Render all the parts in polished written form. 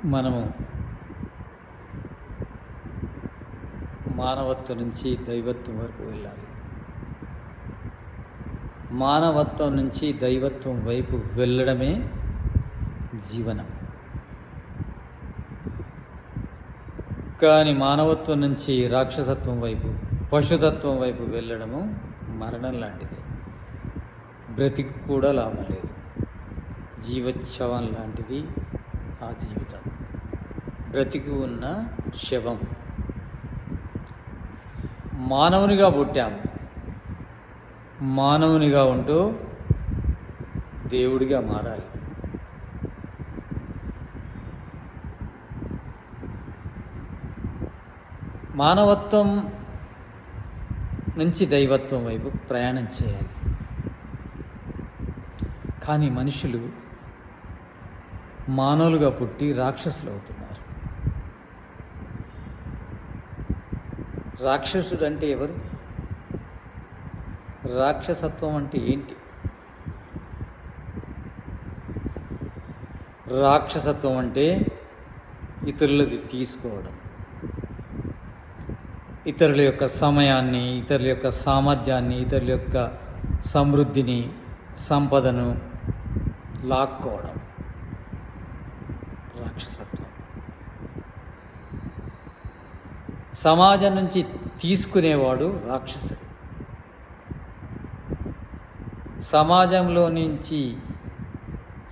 మనము మానవత్వం నుంచి దైవత్వం వరకు వెళ్ళాలి. మానవత్వం నుంచి దైవత్వం వైపు వెళ్ళడమే జీవనం. కానీ మానవత్వం నుంచి రాక్షసత్వం వైపు, పశుతత్వం వైపు వెళ్ళడము మరణం లాంటిది. బ్రతికి కూడా లాభం లేదు. జీవోత్సవం లాంటిది ఆ జీవితం. బ్రతికి ఉన్న శవం. మానవునిగా పుట్టాము, మానవునిగా ఉంటూ దేవుడిగా మారాలి. మానవత్వం నుంచి దైవత్వం వైపు ప్రయాణం చేయాలి. కానీ మనుషులు మానవులుగా పుట్టి రాక్షసులు అవుతున్నారు. రాక్షసుడు అంటే ఎవరు? రాక్షసత్వం అంటే ఏంటి? రాక్షసత్వం అంటే ఇతరులది తీసుకోవడం, ఇతరుల యొక్క సమయాన్ని, ఇతరుల యొక్క సామర్థ్యాన్ని, ఇతరుల యొక్క సమృద్ధిని, సంపదను లాక్కోవడం రాక్షసత్వం. సమాజం నుంచి తీసుకునేవాడు రాక్షసుడు. సమాజంలో నుంచి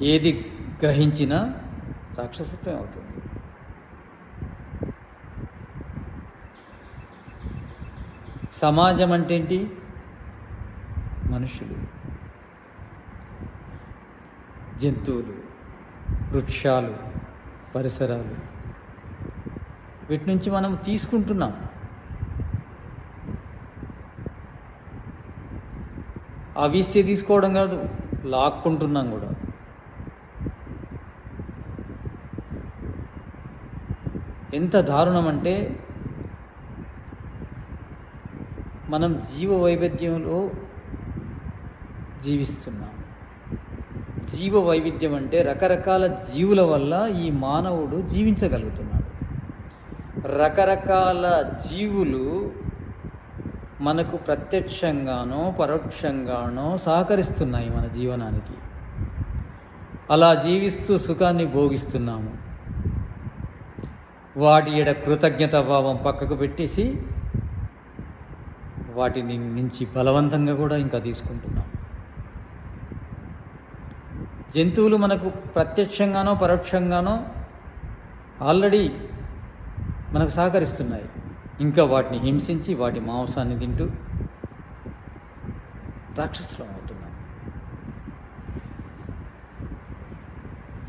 ఏది గ్రహించినా రాక్షసత్వం అవుతుంది. సమాజం అంటే ఏంటి? మనుషులు, జంతువులు, వృక్షాలు, పరిసరాలు, వీటి నుంచి మనం తీసుకుంటున్నాం. అవి ఇస్తే తీసుకోవడం కాదు, లాక్కుంటున్నాం కూడా. ఎంత దారుణం అంటే మనం జీవ వైవిధ్యంలో జీవిస్తున్నాం. జీవ వైవిధ్యం అంటే రకరకాల జీవుల వల్ల ఈ మానవుడు జీవించగలుగుతున్నాడు. రకరకాల జీవులు మనకు ప్రత్యక్షంగానో పరోక్షంగానో సహకరిస్తున్నాయి మన జీవనానికి. అలా జీవిస్తూ సుఖాన్ని భోగిస్తున్నాము. వాటి ఎడ కృతజ్ఞతా భావం పక్కకు పెట్టేసి వాటిని మించి బలవంతంగా కూడా ఇంకా తీసుకుంటున్నాం. జంతువులు మనకు ప్రత్యక్షంగానో పరోక్షంగానో ఆల్రెడీ మనకు సహకరిస్తున్నాయి. ఇంకా వాటిని హింసించి వాటి మాంసాన్ని తింటూ రాక్షసులం అవుతున్నాం.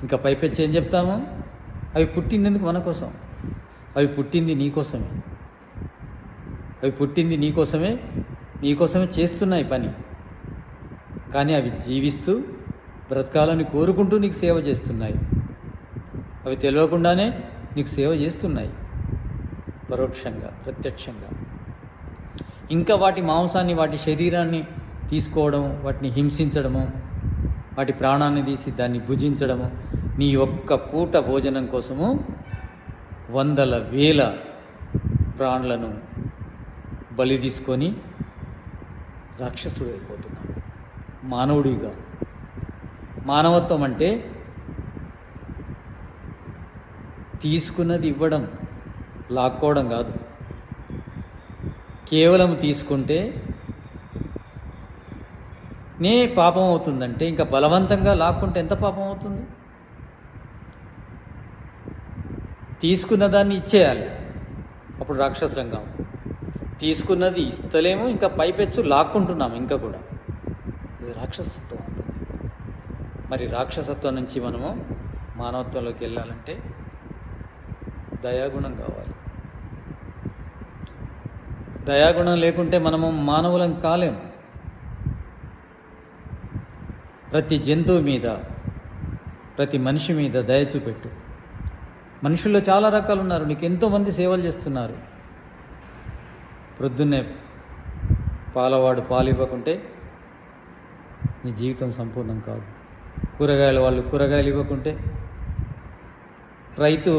ఇంకా పైపెచ్చి ఏం చెప్తాము? అవి పుట్టింది ఎందుకు? మన కోసం. అవి పుట్టింది నీకోసమే. అవి పుట్టింది నీకోసమే చేస్తున్నాయి పని. కానీ అవి జీవిస్తూ బ్రతకాలని కోరుకుంటూ నీకు సేవ చేస్తున్నాయి. అవి తెలియకుండానే నీకు సేవ చేస్తున్నాయి, పరోక్షంగా ప్రత్యక్షంగా. ఇంకా వాటి మాంసాన్ని, వాటి శరీరాన్ని తీసుకోవడం, వాటిని హింసించడము, వాటి ప్రాణాన్ని తీసి దాన్ని భుజించడము, నీ ఒక్క పూట భోజనం కోసము వందల వేల ప్రాణులను బలి తీసుకొని రాక్షసుడు అయిపోతున్నాడు మానవుడిగా. మానవత్వం అంటే తీసుకున్నది ఇవ్వడం, లాక్కోవడం కాదు. కేవలం తీసుకుంటే నే పాపం అవుతుందంటే ఇంకా బలవంతంగా లాక్కుంటే ఎంత పాపం అవుతుంది? తీసుకున్న దాన్ని ఇచ్చేయాలి, అప్పుడు రాక్షసంగా. తీసుకున్నది ఇస్తలేము, ఇంకా పైపెచ్చు లాక్కుంటున్నాము ఇంకా కూడా. ఇది రాక్షసత్వం అవుతుంది. మరి రాక్షసత్వం నుంచి మనము మానవత్వంలోకి వెళ్ళాలంటే దయాగుణం కావాలి. దయాగుణం లేకుంటే మనము మానవులం కాలేము. ప్రతి జంతువు మీద, ప్రతి మనిషి మీద దయ చూపెట్టు. మనుషుల్లో చాలా రకాలు ఉన్నారు. నీకు ఎంతోమంది సేవలు చేస్తున్నారు. ప్రొద్దున్నే పాలవాడు పాలు ఇవ్వకుంటే నీ జీవితం సంపూర్ణం కాదు. కూరగాయల వాళ్ళు కూరగాయలు ఇవ్వకుంటే రైతు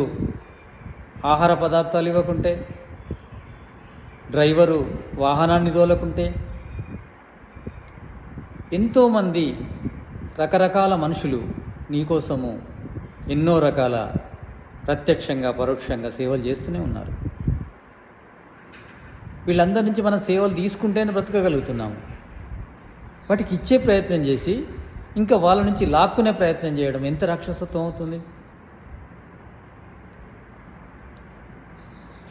ఆహార పదార్థాలు ఇవ్వకుంటే, డ్రైవరు వాహనాన్ని తోలకుంటే, ఎంతోమంది రకరకాల మనుషులు నీకోసము ఎన్నో రకాల ప్రత్యక్షంగా పరోక్షంగా సేవలు చేస్తూనే ఉన్నారు. వీళ్ళందరి నుంచి మనం సేవలు తీసుకుంటేనే బ్రతకగలుగుతున్నాము. వాటికి ఇచ్చే ప్రయత్నం చేసి ఇంకా వాళ్ళ నుంచి లాక్కునే ప్రయత్నం చేయడం ఎంత రాక్షసత్వం అవుతుంది?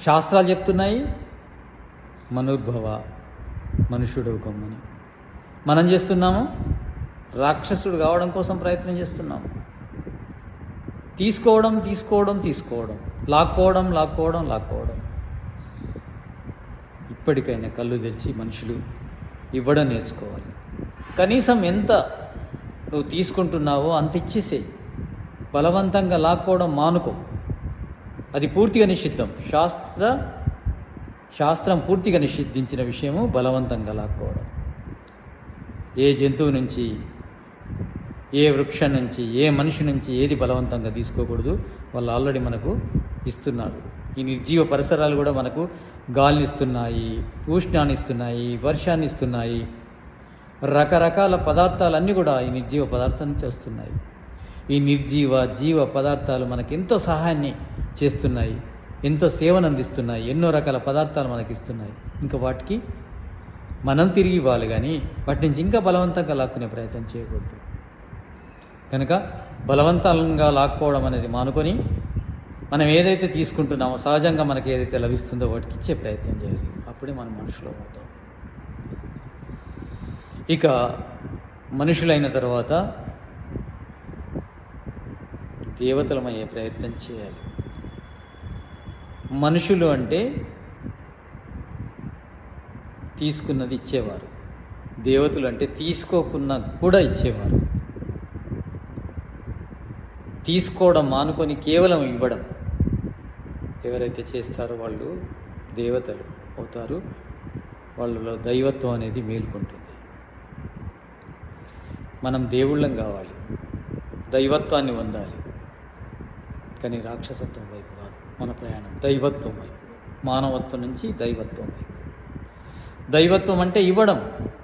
శాస్త్రాలు చెప్తున్నాయి మనుర్భవ, మనుష్యుడు కమ్మని. మనం చేస్తున్నాము రాక్షసుడు కావడం కోసం ప్రయత్నం చేస్తున్నాము. తీసుకోవడం తీసుకోవడం తీసుకోవడం, లాక్కోవడం లాక్కోవడం లాక్కోవడం. ఇప్పటికైనా కళ్ళు తెరిచి మనుషులు ఇవ్వడం నేర్చుకోవాలి. కనీసం ఎంత నువ్వు తీసుకుంటున్నావో అంత ఇచ్చేసేయి. బలవంతంగా లాక్కోవడం మానుకో. అది పూర్తిగా నిషిద్ధం. శాస్త్రం పూర్తిగా నిషిద్ధించిన విషయము బలవంతంగా లాక్కోవడం. ఏ జంతువు నుంచి, ఏ వృక్షం నుంచి, ఏ మనిషి నుంచి ఏది బలవంతంగా తీసుకోకూడదు. వాళ్ళు ఆల్రెడీ మనకు ఇస్తున్నారు. ఈ నిర్జీవ పరిసరాలు కూడా మనకు గాలిని ఇస్తున్నాయి, ఉష్ణాన్ని ఇస్తున్నాయి, వర్షాన్ని ఇస్తున్నాయి. రకరకాల పదార్థాలన్నీ కూడా ఈ నిర్జీవ పదార్థం నుంచి వస్తున్నాయి. ఈ జీవ పదార్థాలు మనకు ఎంతో సహాయాన్ని చేస్తున్నాయి, ఎంతో సేవను అందిస్తున్నాయి, ఎన్నో రకాల పదార్థాలు మనకి ఇస్తున్నాయి. ఇంకా వాటికి మనం తిరిగి ఇవ్వాలి, కానీ వాటి నుంచి ఇంకా బలవంతంగా లాక్కునే ప్రయత్నం చేయకూడదు. కనుక బలవంతంగా లాక్కోవడం అనేది మానుకొని మనం ఏదైతే తీసుకుంటున్నామో సహజంగా మనకి ఏదైతే లభిస్తుందో వాటికి ఇచ్చే ప్రయత్నం చేయాలి. అప్పుడే మనం మనుషులు అవుతాం. ఇక మనుషులైన తర్వాత దేవతలమయ్యే ప్రయత్నం చేయాలి. మనుషులు అంటే తీసుకున్నది ఇచ్చేవారు, దేవతలు అంటే తీసుకోకున్నా కూడా ఇచ్చేవారు. తీసుకోవడం మానుకొని కేవలం ఇవ్వడం ఎవరైతే చేస్తారో వాళ్ళు దేవతలు అవుతారు. వాళ్ళలో దైవత్వం అనేది మేల్కొంటుంది. మనం దేవుళ్ళం కావాలి, దైవత్వాన్ని పొందాలి. కానీ రాక్షసత్వం వైపు కాదు మన ప్రయాణం, దైవత్వం వైపు. మానవత్వం నుంచి దైవత్వం వైపు. దైవత్వం అంటే ఇవ్వడం,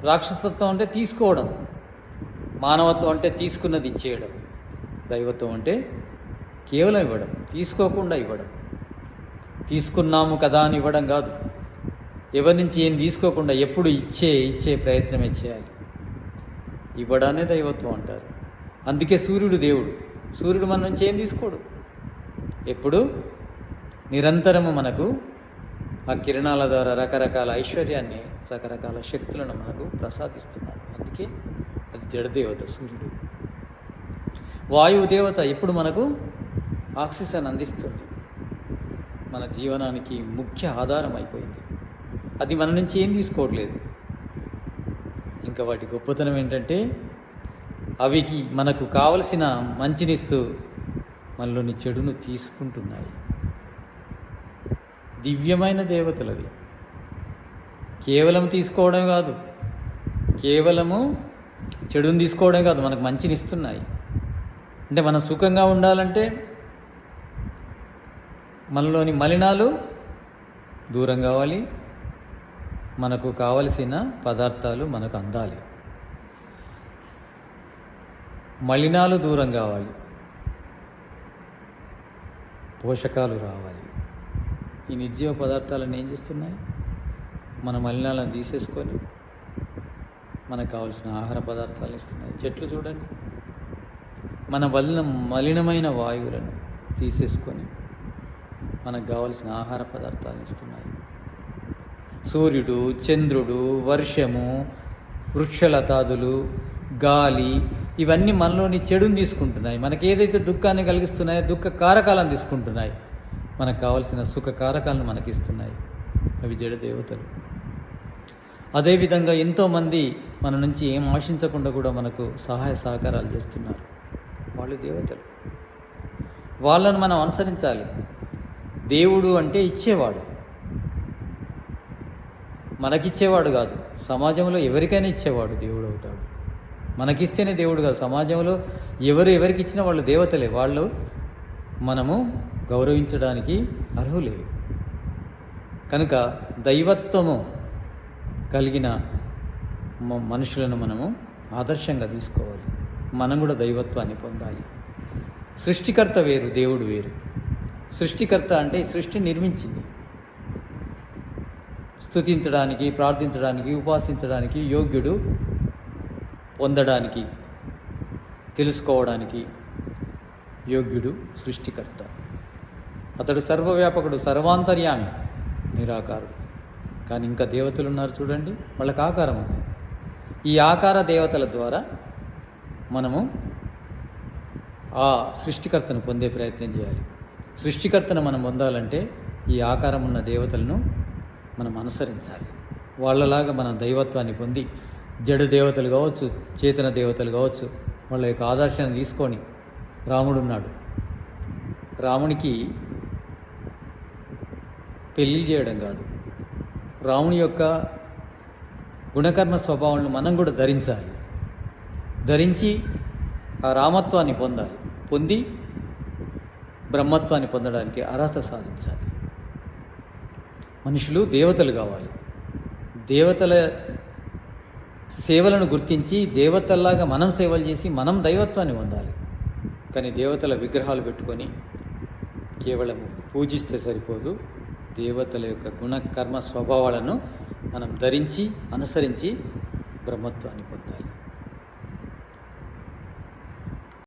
రాక్షసత్వం అంటే తీసుకోవడం. మానవత్వం అంటే తీసుకున్నది ఇచ్చేయడం. దైవత్వం అంటే కేవలం ఇవ్వడం, తీసుకోకుండా ఇవ్వడం. తీసుకున్నాము కదా అని ఇవ్వడం కాదు. ఎవరి నుంచి ఏం తీసుకోకుండా ఎప్పుడు ఇచ్చే ప్రయత్నమే చేయాలి. ఇవ్వడానే దైవత్వం అంటారు. అందుకే సూర్యుడు దేవుడు. సూర్యుడు మన నుంచి ఏం తీసుకోడు. ఎప్పుడు నిరంతరము మనకు ఆ కిరణాల ద్వారా రకరకాల ఐశ్వర్యాన్ని, రకరకాల శక్తులను మనకు ప్రసాదిస్తున్నాడు. అందుకే అది జడదేవత సూర్యుడు. వాయువు దేవత ఎప్పుడు మనకు ఆక్సిజన్ అందిస్తుంది. మన జీవనానికి ముఖ్య ఆధారం అయిపోయింది. అది మన నుంచి ఏం తీసుకోవట్లేదు. ఇంకా వాటి గొప్పతనం ఏంటంటే అవికి మనకు కావలసిన మంచినిస్తూ మనలోని చెడును తీసుకుంటున్నాయి. దివ్యమైన దేవతలు అవి. కేవలం తీసుకోవడం కాదు, కేవలము చెడుని తీసుకోవడం కాదు, మనకు మంచినిస్తున్నాయి. అంటే మనం సుఖంగా ఉండాలంటే మనలోని మలినాలు దూరం కావాలి, మనకు కావలసిన పదార్థాలు మనకు అందాలి. మలినాలు దూరం కావాలి, పోషకాలు రావాలి. ఈ నిర్జీవ పదార్థాలను ఏం చేస్తున్నాయి? మన మలినాలను తీసేసుకొని మనకు కావలసిన ఆహార పదార్థాలను ఇస్తున్నాయి. చెట్లు చూడండి, మన మలినమైన వాయువులను తీసేసుకొని మనకు కావలసిన ఆహార పదార్థాలను ఇస్తున్నాయి. సూర్యుడు, చంద్రుడు, వర్షము, వృక్షలతాదులు, గాలి ఇవన్నీ మనలోని చెడుని తీసుకుంటున్నాయి. మనకి ఏదైతే దుఃఖాన్ని కలిగిస్తున్నాయో దుఃఖ కారకాలను తీసుకుంటున్నాయి. మనకు కావలసిన సుఖ కారకాలను మనకి ఇస్తున్నాయి. అవి జడ దేవతలు. అదేవిధంగా ఎంతోమంది మన నుంచి ఏం ఆశించకుండా కూడా మనకు సహాయ సహకారాలు చేస్తున్నారు. వాళ్ళు దేవతలు. వాళ్ళను మనం అనుసరించాలి. దేవుడు అంటే ఇచ్చేవాడు, మనకిచ్చేవాడు కాదు. సమాజంలో ఎవరికైనా ఇచ్చేవాడు దేవుడు అవుతాడు. మనకిస్తేనే దేవుడు కాదు. సమాజంలో ఎవరికి ఇచ్చినా వాళ్ళు దేవతలే. మనము గౌరవించడానికి అర్హులే. కనుక దైవత్వము కలిగిన మనుషులను మనము ఆదర్శంగా తీసుకోవాలి. మనం కూడా దైవత్వాన్ని పొందాలి. సృష్టికర్త వేరు, దేవుడు వేరు. సృష్టికర్త అంటే సృష్టి నిర్మించింది. స్తుతించడానికి, ప్రార్థించడానికి, ఉపాసించడానికి యోగ్యుడు, పొందడానికి, తెలుసుకోవడానికి యోగ్యుడు సృష్టికర్త. అతడు సర్వవ్యాపకుడు, సర్వాంతర్యామి, నిరాకారుడు. కానీ ఇంకా దేవతలు ఉన్నారు చూడండి, వాళ్ళకి ఆకారం ఉంది. ఈ ఆకార దేవతల ద్వారా మనము ఆ సృష్టికర్తను పొందే ప్రయత్నం చేయాలి. సృష్టికర్తను మనం పొందాలంటే ఈ ఆకారం ఉన్న దేవతలను మనం అనుసరించాలి. వాళ్ళలాగా మనం దైవత్వాన్ని పొంది జడ దేవతలు కావచ్చు, చేతన దేవతలు కావచ్చు, వాళ్ళ యొక్క ఆదర్శాన్ని తీసుకొని రాముడున్నాడు. రామునికి పెళ్ళిళ్ళు చేయడం కాదు, రాముని యొక్క గుణకర్మ స్వభావాలను మనం కూడా ధరించాలి. ధరించి ఆ రామత్వాన్ని పొందాలి. పొంది బ్రహ్మత్వాన్ని పొందడానికి అర్హత సాధించాలి. మనుషులు దేవతలు కావాలి. దేవతల సేవలను గుర్తించి దేవతల్లాగా మనం సేవలు చేసి మనం దైవత్వాన్ని పొందాలి. కానీ దేవతల విగ్రహాలు పెట్టుకొని కేవలం పూజిస్తే సరిపోదు. దేవతల యొక్క గుణ కర్మ స్వభావాలను మనం ధరించి అనుసరించి బ్రహ్మత్వాన్ని పొందాలి.